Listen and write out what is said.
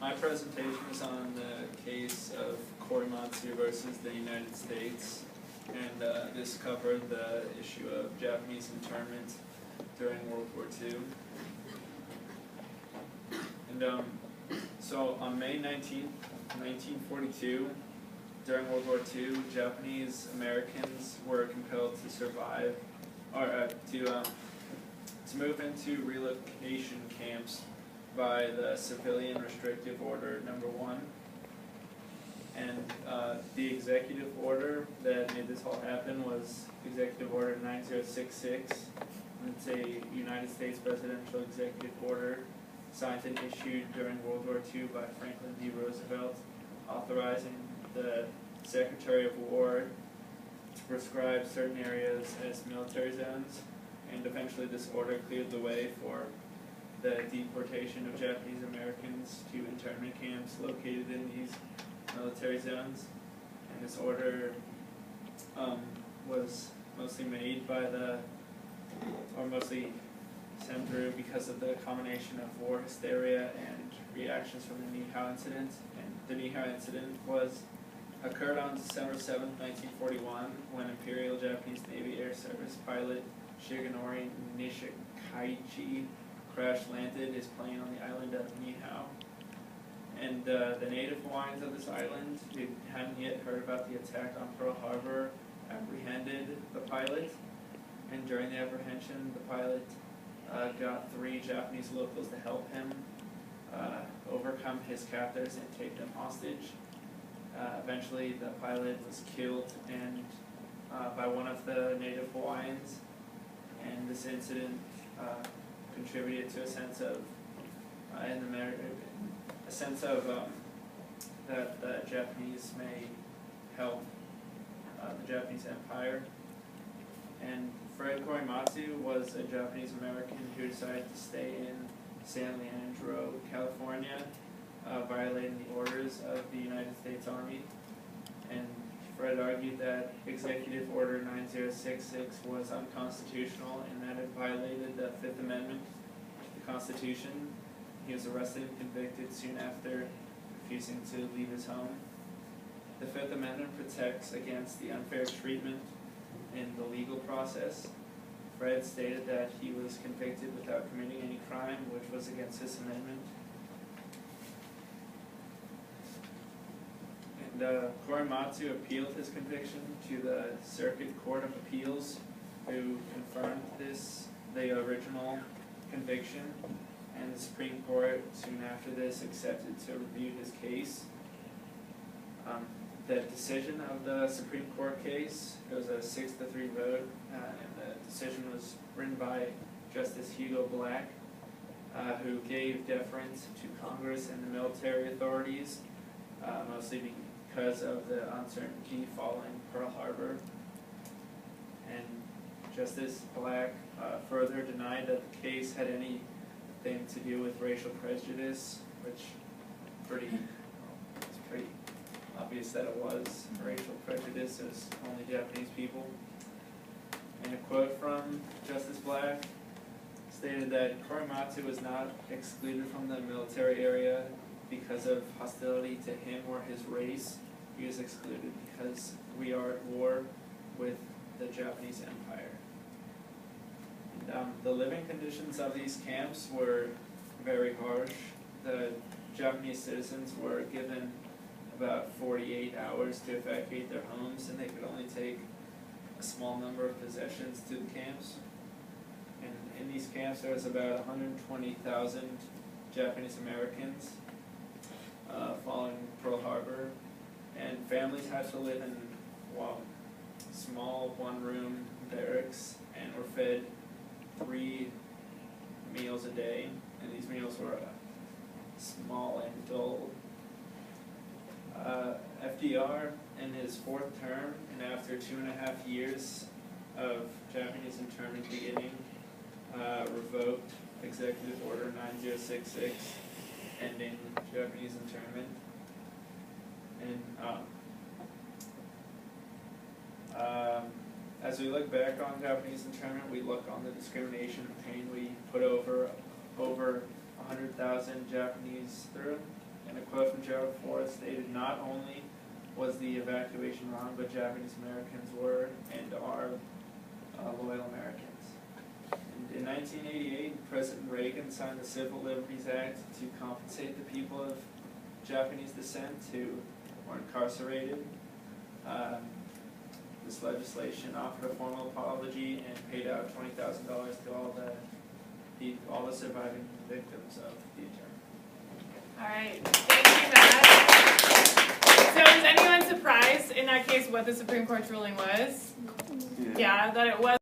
My presentation is on the case of Korematsu versus the United States, and this covered the issue of Japanese internment during World War II. And so on May 19th, 1942, during World War II, Japanese Americans were compelled to survive, or to move into relocation camps by the Civilian Restrictive Order No. 1. And the executive order that made this all happen was Executive Order 9066. It's a United States presidential executive order signed and issued during World War II by Franklin D. Roosevelt, authorizing the Secretary of War to prescribe certain areas as military zones, and eventually this order cleared the way for the deportation of Japanese Americans to internment camps located in these military zones. And this order was mostly made by mostly sent through because of the combination of war hysteria and reactions from the Nihao incident. And the Nihao incident occurred on December 7, 1941, when Imperial Japanese Navy Air Service pilot Shigenori Nishikaichi crash-landed his plane on the island of Nihao. And the native Hawaiians of this island, who hadn't yet heard about the attack on Pearl Harbor, apprehended the pilot. And during the apprehension, the pilot got 3 Japanese locals to help him overcome his captors and take them hostage. Eventually, the pilot was killed by one of the native Hawaiians, and this incident contributed to a sense of that the Japanese may help the Japanese Empire. And Fred Korematsu was a Japanese American who decided to stay in San Leandro, California, violating the orders of the United States Army. And Fred argued that Executive Order 9066 was unconstitutional and that it violated the Fifth Amendment to the Constitution. He was arrested and convicted soon after refusing to leave his home. The Fifth Amendment protects against the unfair treatment in the legal process. Fred stated that he was convicted without committing any crime, which was against this amendment. And Korematsu appealed his conviction to the Circuit Court of Appeals, who confirmed the original conviction, and the Supreme Court soon after this accepted to review his case. The decision of the Supreme Court case, it was a 6-3 vote, and the decision was written by Justice Hugo Black, who gave deference to Congress and the military authorities, mostly because of the uncertainty following Pearl Harbor. And Justice Black further denied that the case had anything to do with racial prejudice, which it's pretty obvious that it was racial prejudice. It was only Japanese people. And a quote from Justice Black stated that Korematsu was not excluded from the military area because of hostility to him or his race. He was excluded because we are at war with the Japanese Empire. And, the living conditions of these camps were very harsh. The Japanese citizens were given about 48 hours to evacuate their homes, and they could only take a small number of possessions to the camps. And in these camps, there was about 120,000 Japanese Americans following Pearl Harbor, and families had to live in small one-room barracks and were fed 3 meals a day, and these meals were small and dull. FDR, in his 4th term, and after 2.5 years of Japanese internment beginning, revoked Executive Order 9066, ending Japanese internment. And as we look back on Japanese internment, we look on the discrimination and pain we put over 100,000 Japanese through. And quote from Gerald Ford stated, "Not only was the evacuation wrong, but Japanese Americans were and are loyal Americans." And in 1988, President Reagan signed the Civil Liberties Act to compensate the people of Japanese descent who were incarcerated. This legislation offered a formal apology and paid out $20,000 to all the surviving victims of the adjournment. All right, thank you, Matt. So is anyone surprised in that case what the Supreme Court's ruling was? Yeah, that it was